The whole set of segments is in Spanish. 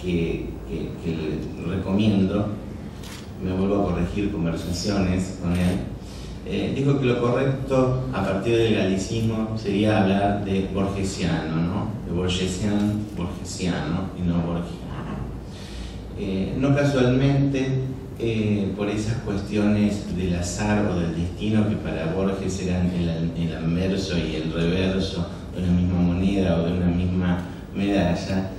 que recomiendo, me vuelvo a corregir conversaciones con él, dijo que lo correcto a partir del galicismo sería hablar de borgesiano, ¿no? De borgesiano y no borgiano. No casualmente, por esas cuestiones del azar o del destino que para Borges eran el anverso y el reverso de una misma moneda o de una misma medalla,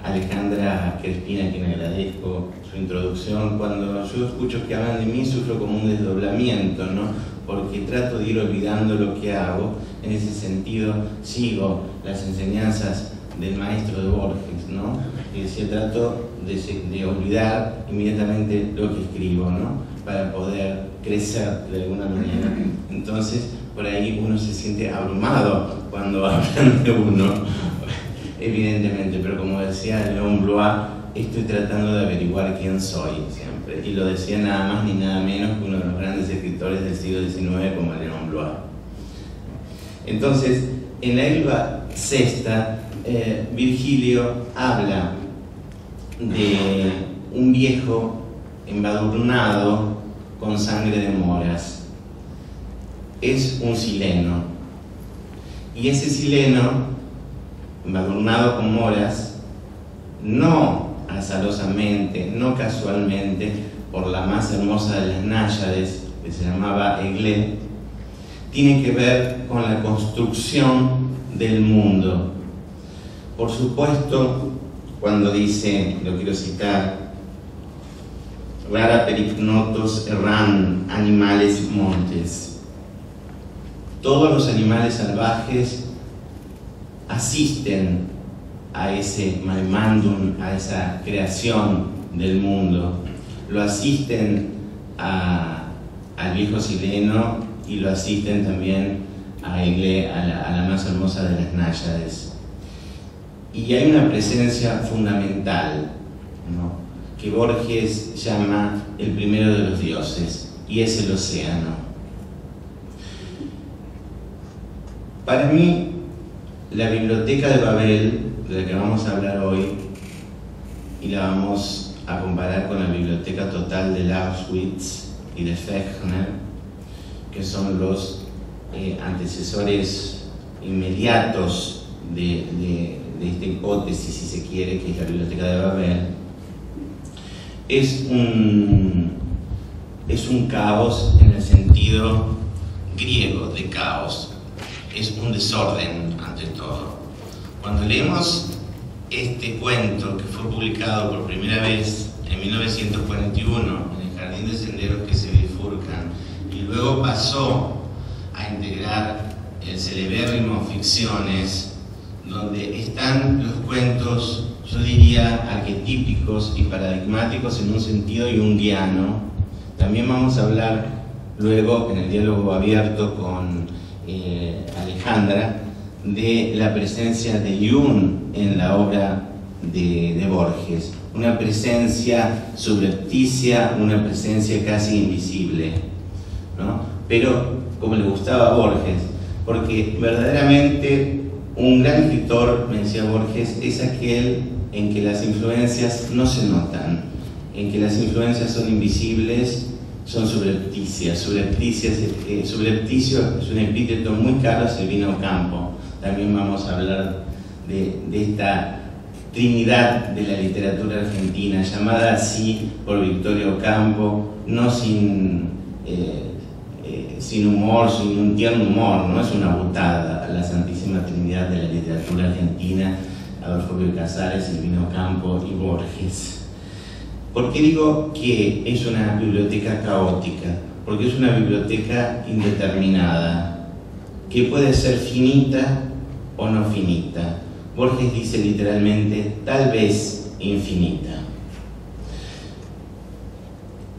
Alejandra Crespin, a quien agradezco su introducción, cuando yo escucho que hablan de mí sufro como un desdoblamiento, ¿no? Porque trato de ir olvidando lo que hago. En ese sentido sigo las enseñanzas del maestro de Borges, ¿no? Es decir, trato de olvidar inmediatamente lo que escribo, ¿no? Para poder crecer de alguna manera. Entonces, por ahí uno se siente abrumado cuando hablan de uno, evidentemente, pero como decía Léon Blois, estoy tratando de averiguar quién soy siempre, y lo decía nada más ni nada menos que uno de los grandes escritores del siglo XIX como Léon Blois. Entonces, en la Ilva Sexta, Virgilio habla de un viejo embadurnado con sangre de moras. Es un sileno, y ese sileno embadurnado con moras, no azarosamente, no casualmente, por la más hermosa de las náyades, que se llamaba Eglé, tiene que ver con la construcción del mundo. Por supuesto, cuando dice, lo quiero citar, rara perignotos erran animales montes. Todos los animales salvajes asisten a ese maimandum, a esa creación del mundo. Lo asisten al viejo sileno y lo asisten también a Eglé, a la más hermosa de las náyades. Y hay una presencia fundamental, ¿no?, que Borges llama el primero de los dioses, y es el océano. Para mí, la biblioteca de Babel, de la que vamos a hablar hoy, y la vamos a comparar con la biblioteca total de Auschwitz y de Fechner, que son los antecesores inmediatos de esta hipótesis, si se quiere, que es la biblioteca de Babel, es un caos en el sentido griego de caos. Es un desorden ante todo. Cuando leemos este cuento, que fue publicado por primera vez en 1941 en el Jardín de Senderos que se bifurcan, y luego pasó a integrar el celebérrimo Ficciones, donde están los cuentos, yo diría, arquetípicos y paradigmáticos en un sentido junguiano. También vamos a hablar luego, en el diálogo abierto con Alejandra, de la presencia de Jung en la obra de Borges. Una presencia subrepticia, una presencia casi invisible, ¿no? Pero como le gustaba a Borges, porque verdaderamente un gran escritor, me decía Borges, es aquel en que las influencias no se notan, en que las influencias son invisibles, son subrepticias. Subrepticio es un epíteto muy caro a Silvino Campo. También vamos a hablar de esta trinidad de la literatura argentina, llamada así por Victorio Campo, no sin humor, sin un tierno humor, no es una butada, la Santísima Trinidad de la literatura argentina, Adolfo Bioy Casares, Silvino Campo y Borges. ¿Por qué digo que es una biblioteca caótica? Porque es una biblioteca indeterminada, que puede ser finita o no finita. Borges dice literalmente, tal vez infinita.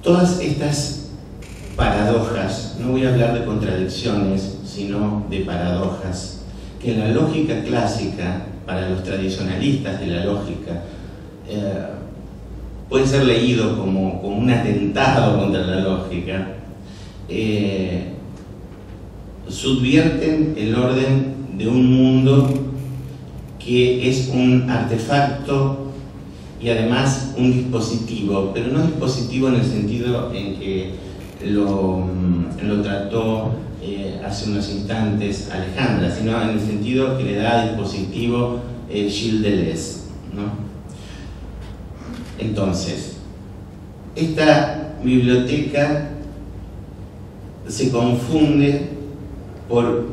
Todas estas paradojas, no voy a hablar de contradicciones, sino de paradojas, que en la lógica clásica, para los tradicionalistas de la lógica, puede ser leído como un atentado contra la lógica, subvierten el orden de un mundo que es un artefacto y además un dispositivo, pero no dispositivo en el sentido en que lo trató hace unos instantes Alejandra, sino en el sentido que le da al dispositivo Gilles Deleuze, ¿no? Entonces, esta biblioteca se confunde por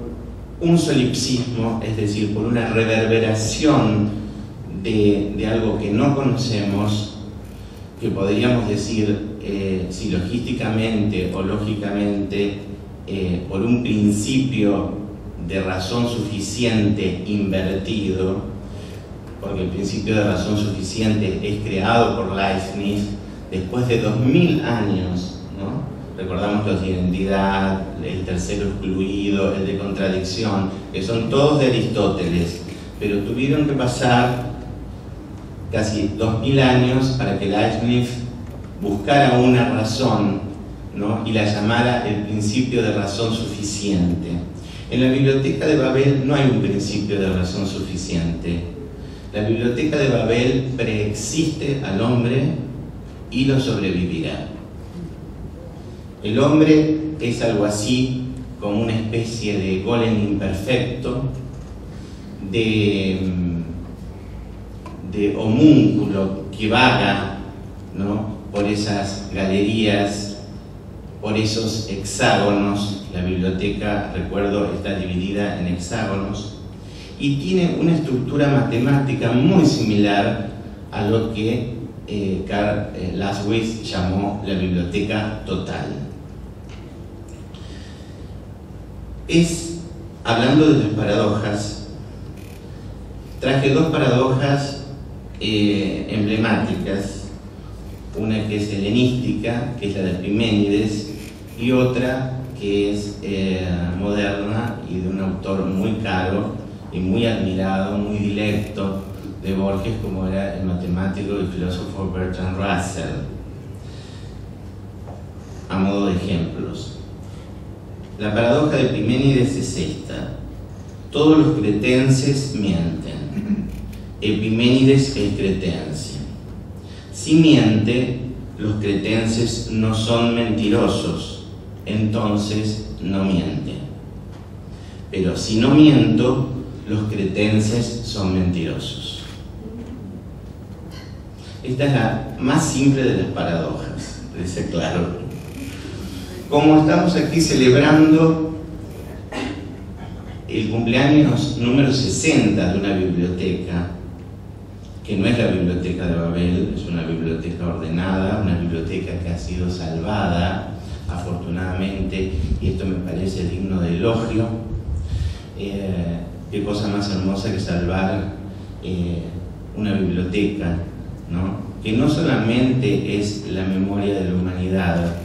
un solipsismo, es decir, por una reverberación de algo que no conocemos, que podríamos decir silogísticamente o lógicamente por un principio de razón suficiente invertido, porque el principio de razón suficiente es creado por Leibniz después de 2000 años, ¿no? Recordamos los de identidad, el tercero excluido, el de contradicción, que son todos de Aristóteles, pero tuvieron que pasar casi 2000 años para que Leibniz buscara una razón, ¿no? Y la llamara el principio de razón suficiente. En la biblioteca de Babel no hay un principio de razón suficiente. La biblioteca de Babel preexiste al hombre y lo sobrevivirá. El hombre es algo así como una especie de golem imperfecto, de homúnculo que vaga, ¿no? Por esas galerías, por esos hexágonos. La biblioteca, recuerdo, está dividida en hexágonos y tiene una estructura matemática muy similar a lo que Karl Laswitz llamó la biblioteca total. Hablando de las paradojas, traje dos paradojas emblemáticas, una que es helenística, que es la de Epiménides, y otra que es moderna y de un autor muy caro y muy admirado, muy dilecto de Borges, como era el matemático y filósofo Bertrand Russell. A modo de ejemplos, la paradoja de Epiménides es esta: todos los cretenses mienten. Epiménides es cretencia. Si miente, los cretenses no son mentirosos, entonces no miente. Pero si no miento, los cretenses son mentirosos. Esta es la más simple de las paradojas, parece claro. Como estamos aquí celebrando el cumpleaños número 60 de una biblioteca, que no es la biblioteca de Babel, es una biblioteca ordenada, una biblioteca que ha sido salvada, afortunadamente, y esto me parece digno de elogio. Qué cosa más hermosa que salvar una biblioteca, ¿no? Que no solamente es la memoria de la humanidad,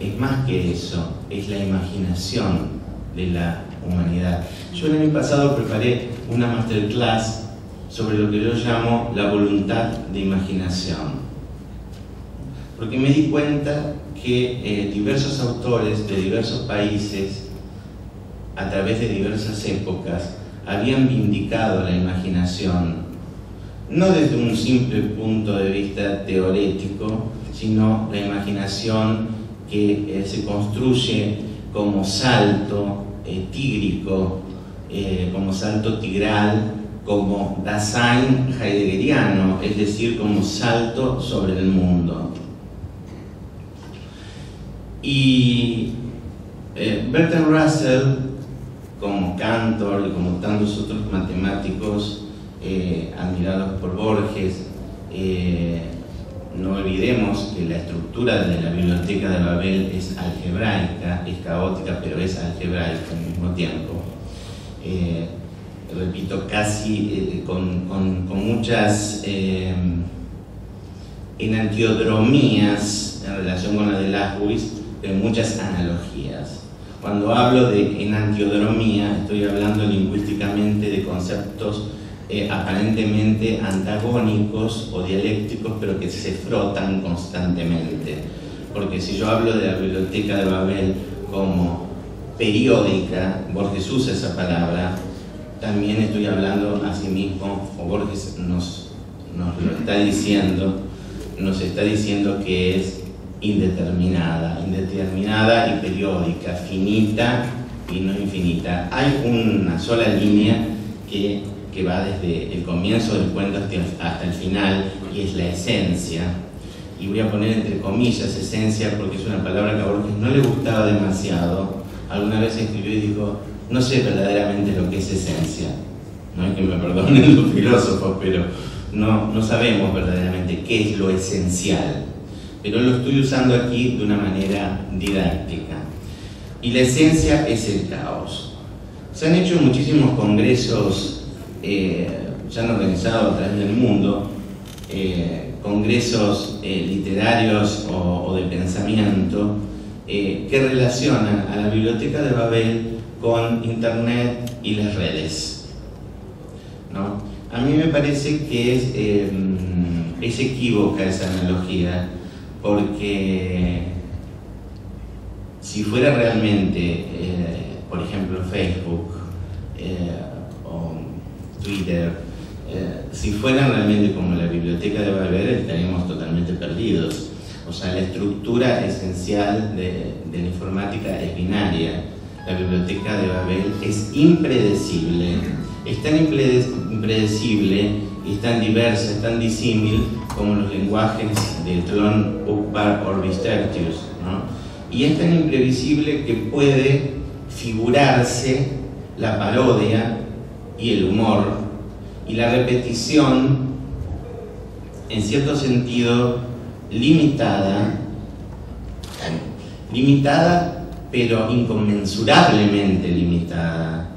es más que eso, es la imaginación de la humanidad. Yo el año pasado preparé una masterclass sobre lo que yo llamo la voluntad de imaginación, porque me di cuenta que diversos autores de diversos países, a través de diversas épocas, habían vindicado la imaginación, no desde un simple punto de vista teorético, sino la imaginación que se construye como salto tígrico, como salto tigral, como Dasein heideggeriano, es decir, como salto sobre el mundo. Y Bertrand Russell, como Cantor y como tantos otros matemáticos admirados por Borges, no olvidemos que la estructura de la biblioteca de Babel es algebraica, es caótica, pero es algebraica al mismo tiempo. Repito, casi con muchas enantiodromías en relación con la de Laswitz, pero muchas analogías. Cuando hablo de enantiodromía, estoy hablando lingüísticamente de conceptos aparentemente antagónicos o dialécticos, pero que se frotan constantemente. Porque si yo hablo de la biblioteca de Babel como periódica, Borges usa esa palabra, también estoy hablando a sí mismo, o Borges nos nos lo está diciendo, nos está diciendo que es indeterminada y periódica, finita y no infinita. Hay una sola línea que va desde el comienzo del cuento hasta el final, y es la esencia. Y voy a poner entre comillas esencia porque es una palabra que a Borges no le gustaba demasiado. Alguna vez escribió y dijo: no sé verdaderamente lo que es esencia. No es que me perdonen los filósofos, pero no sabemos verdaderamente qué es lo esencial. Pero lo estoy usando aquí de una manera didáctica. Y la esencia es el caos. Se han hecho muchísimos congresos, se han organizado a través del mundo, congresos literarios o de pensamiento que relacionan a la Biblioteca de Babel con Internet y las redes, ¿no? A mí me parece que es equívoca esa analogía, porque si fuera realmente, por ejemplo, Facebook o Twitter, si fueran realmente como la Biblioteca de Babel, estaríamos totalmente perdidos. O sea, la estructura esencial de la informática es binaria. La Biblioteca de Babel es impredecible, es tan impredecible y es tan diversa, es tan disímil como los lenguajes de Tlön, Uqbar o Tertius, ¿no? Y es tan imprevisible que puede figurarse la parodia y el humor y la repetición, en cierto sentido limitada, pero inconmensurablemente limitada.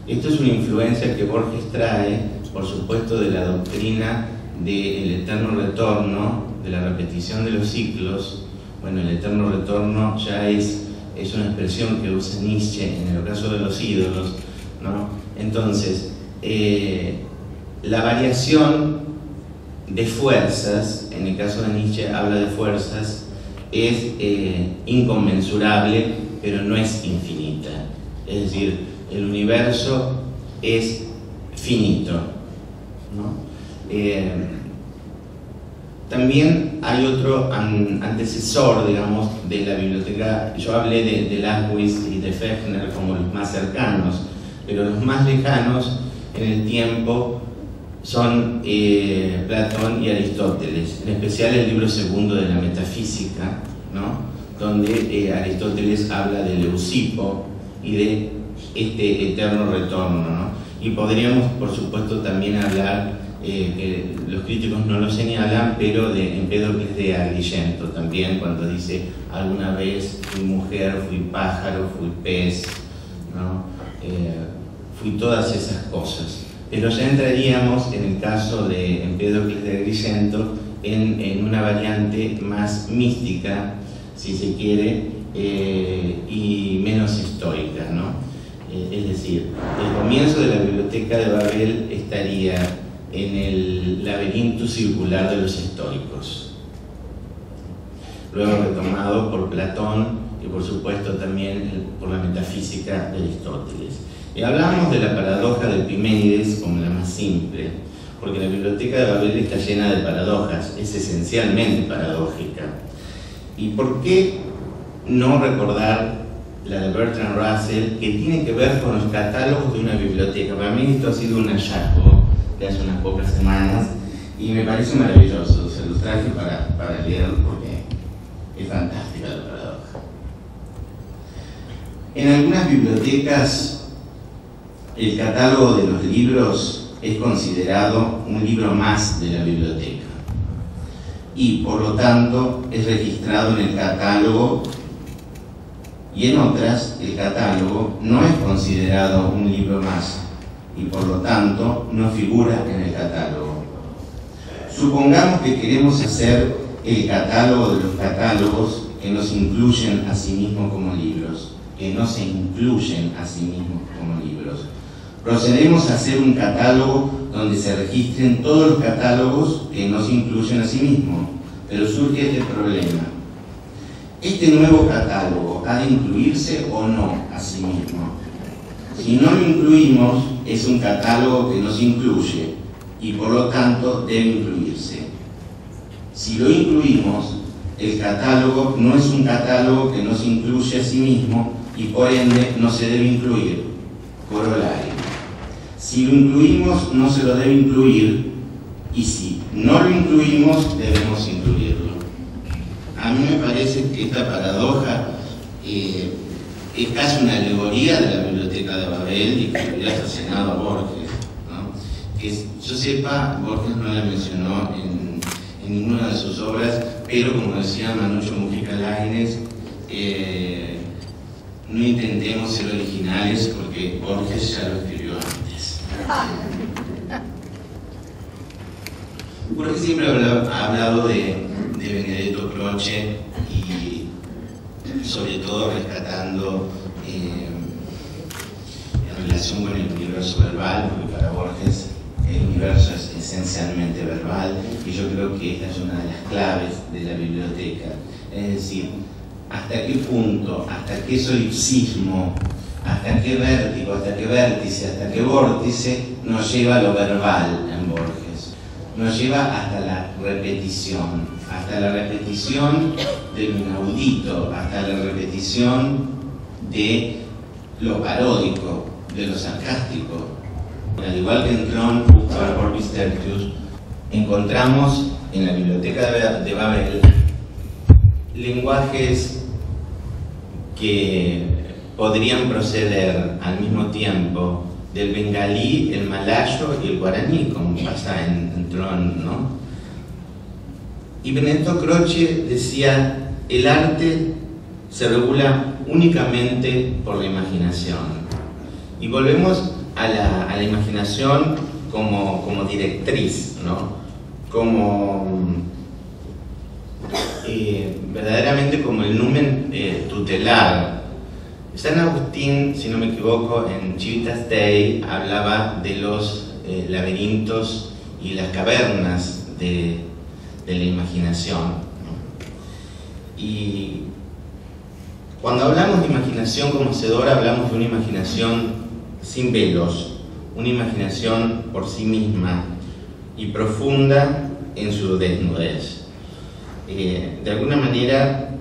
Esto es una influencia que Borges trae, por supuesto, de la doctrina del eterno retorno, de la repetición de los ciclos. Bueno, el eterno retorno ya es una expresión que usa Nietzsche en el caso de los ídolos, ¿no? Entonces, la variación de fuerzas, en el caso de Nietzsche habla de fuerzas, es inconmensurable, pero no es infinita. Es decir, el universo es finito, ¿no? También hay otro antecesor, digamos, de la biblioteca. Yo hablé de Lachwitz y de Fechner como los más cercanos, pero los más lejanos en el tiempo son Platón y Aristóteles, en especial el libro segundo de la Metafísica, ¿no? Donde Aristóteles habla de Leucipo y de este eterno retorno, ¿no? Y podríamos, por supuesto, también hablar, que los críticos no lo señalan, pero de Empédocles de Agrigento también, cuando dice: alguna vez fui mujer, fui pájaro, fui pez, ¿no? Fui todas esas cosas. Pero ya entraríamos, en el caso de Empédocles de Agrigento, en una variante más mística, si se quiere, y menos estoica, ¿no? Es decir, el comienzo de la Biblioteca de Babel estaría en el laberinto circular de los estoicos, luego retomado por Platón y por supuesto también por la metafísica de Aristóteles. Y hablamos de la paradoja de Epimenides como la más simple, porque la Biblioteca de Babel está llena de paradojas, es esencialmente paradójica. ¿Y por qué no recordar la de Bertrand Russell, que tiene que ver con los catálogos de una biblioteca? Para mí esto ha sido un hallazgo de hace unas pocas semanas y me parece maravilloso. Se los traje para leerlo porque es fantástica la paradoja. En algunas bibliotecas el catálogo de los libros es considerado un libro más de la biblioteca y por lo tanto es registrado en el catálogo, y en otras el catálogo no es considerado un libro más y por lo tanto no figura en el catálogo. Supongamos que queremos hacer el catálogo de los catálogos que no se incluyen a sí mismos como libros, que no se incluyen a sí mismos como libros. Procedemos a hacer un catálogo donde se registren todos los catálogos que no se incluyen a sí mismos, pero surge este problema. ¿Este nuevo catálogo ha de incluirse o no a sí mismo? Si no lo incluimos, es un catálogo que no se incluye, y por lo tanto debe incluirse. Si lo incluimos, el catálogo no es un catálogo que no se incluye a sí mismo y por ende no se debe incluir. Corolario. Si lo incluimos, no se lo debe incluir, y si no lo incluimos, debemos incluirlo. A mí me parece que esta paradoja es casi una alegoría de la Biblioteca de Babel y que hubiera fascinado a Borges, ¿no? Que yo sepa, Borges no la mencionó en ninguna de sus obras, pero como decía Manucho Mujica Lainez, no intentemos ser originales porque Borges ya lo escribió antes. Borges siempre ha hablado de Benedetto Croce y sobre todo rescatando en relación con el universo verbal, porque para Borges el universo es esencialmente verbal, y yo creo que esta es una de las claves de la biblioteca. Es decir, hasta qué punto, hasta qué solipsismo, hasta qué vértigo, hasta qué vértice, hasta qué vórtice nos lleva lo verbal en Borges. Nos lleva hasta la repetición de lo inaudito, hasta la repetición de lo paródico, de lo sarcástico. Al igual que en Tron, buscado por Orbis Tertius, encontramos en la Biblioteca de Babel lenguajes que podrían proceder al mismo tiempo del bengalí, el malayo y el guaraní, como pasa en Tron, ¿no? Y Benedetto Croce decía: el arte se regula únicamente por la imaginación. Y volvemos a la imaginación como directriz, ¿no? Como verdaderamente como el numen tutelar. San Agustín, si no me equivoco, en Civitas Dei hablaba de los laberintos y las cavernas de la imaginación, ¿no? Y cuando hablamos de imaginación conocedora, hablamos de una imaginación sin velos, una imaginación por sí misma y profunda en su desnudez. De alguna manera,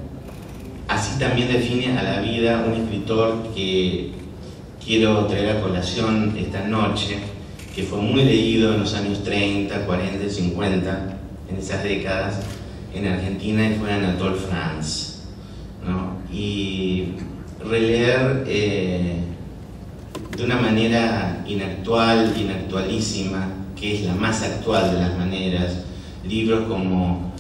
así también define a la vida un escritor que quiero traer a colación esta noche, que fue muy leído en los años 30, 40 y 50, en esas décadas, en Argentina, y fue Anatole France, ¿no? Y releer de una manera inactual, inactualísima, que es la más actual de las maneras, libros como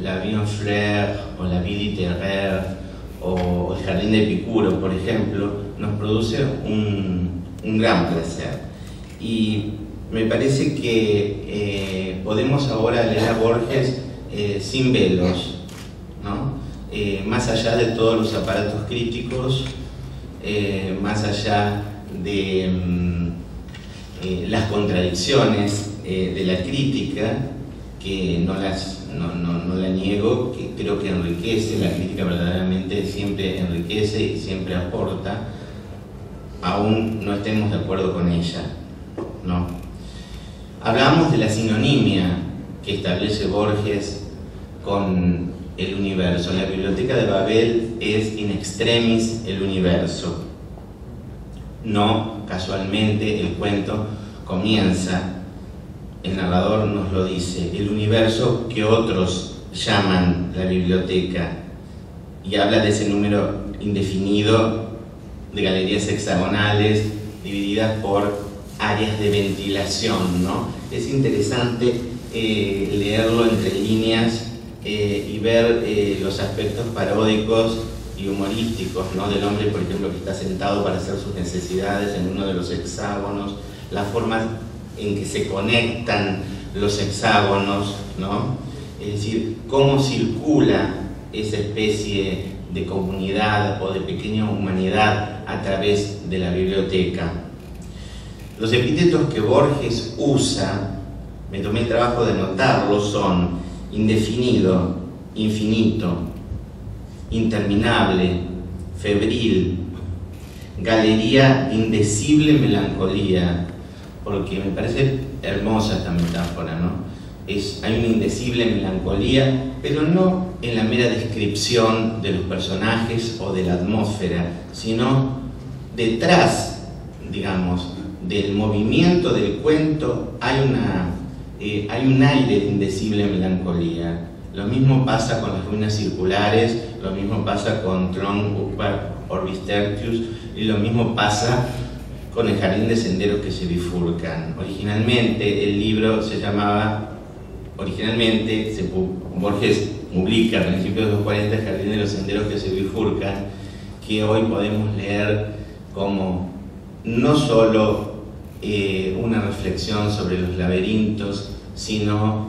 La vie en fleurs o La vie littéraire o El jardín de Epicuro, por ejemplo, nos produce un gran placer. Y me parece que podemos ahora leer a Borges sin velos, ¿no? Más allá de todos los aparatos críticos, más allá de las contradicciones de la crítica, que no la niego, que creo que enriquece, la crítica verdaderamente siempre enriquece y siempre aporta, aún no estemos de acuerdo con ella, ¿no? Hablamos de la sinonimia que establece Borges con el universo. La Biblioteca de Babel es in extremis el universo. No casualmente el cuento comienza, el narrador nos lo dice, el universo que otros llaman la biblioteca, y habla de ese número indefinido de galerías hexagonales divididas por áreas de ventilación, ¿no? Es interesante leerlo entre líneas y ver los aspectos paródicos y humorísticos, ¿no? Del hombre, por ejemplo, que está sentado para hacer sus necesidades en uno de los hexágonos, las formas en que se conectan los hexágonos, ¿no? Es decir, cómo circula esa especie de comunidad o de pequeña humanidad a través de la biblioteca. Los epítetos que Borges usa, me tomé el trabajo de notarlos, son indefinido, infinito, interminable, febril, galería de indecible melancolía, porque me parece hermosa esta metáfora, ¿no? Hay una indecible melancolía, pero no en la mera descripción de los personajes o de la atmósfera, sino detrás, digamos, del movimiento del cuento hay un aire de indecible melancolía. Lo mismo pasa con las ruinas circulares, lo mismo pasa con Tron Orbis Tertius, y lo mismo pasa con el jardín de senderos que se bifurcan. Originalmente el libro se llamaba, Borges publica a principios de los 40 el jardín de los senderos que se bifurcan, que hoy podemos leer como no solo una reflexión sobre los laberintos, sino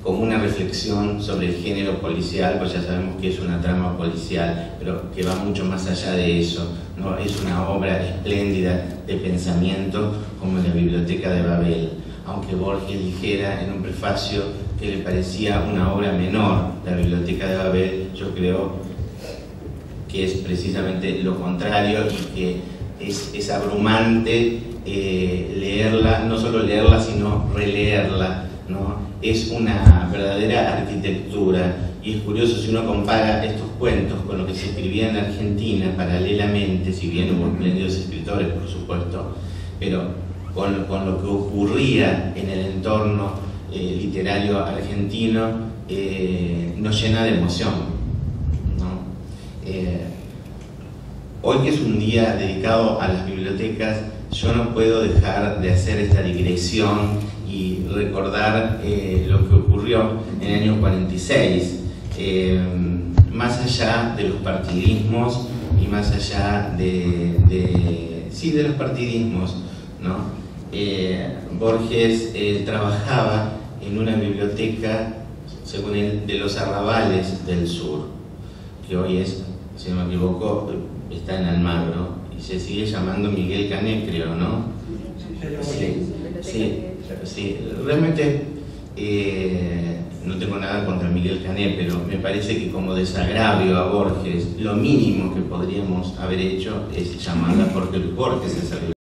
como una reflexión sobre el género policial, pues ya sabemos que es una trama policial, pero que va mucho más allá de eso, ¿no? Es una obra espléndida de pensamiento como la Biblioteca de Babel, aunque Borges dijera en un prefacio que le parecía una obra menor la Biblioteca de Babel, yo creo que es precisamente lo contrario y que es abrumante leerla, no solo leerla sino releerla, ¿no? Es una verdadera arquitectura, y es curioso si uno compara estos cuentos con lo que se escribía en Argentina paralelamente, si bien hubo espléndidos escritores por supuesto, pero con lo que ocurría en el entorno literario argentino, nos llena de emoción, ¿no? Hoy, que es un día dedicado a las bibliotecas, yo no puedo dejar de hacer esta digresión y recordar lo que ocurrió en el año 46, más allá de los partidismos y más allá de los partidismos, ¿no? Borges trabajaba en una biblioteca, según él, de los arrabales del sur, que hoy es, si no me equivoco, está en Almagro, y se sigue llamando Miguel Cané, creo, ¿no? Sí, realmente no tengo nada contra Miguel Cané, pero me parece que como desagravio a Borges, lo mínimo que podríamos haber hecho es llamarla porque Borges es el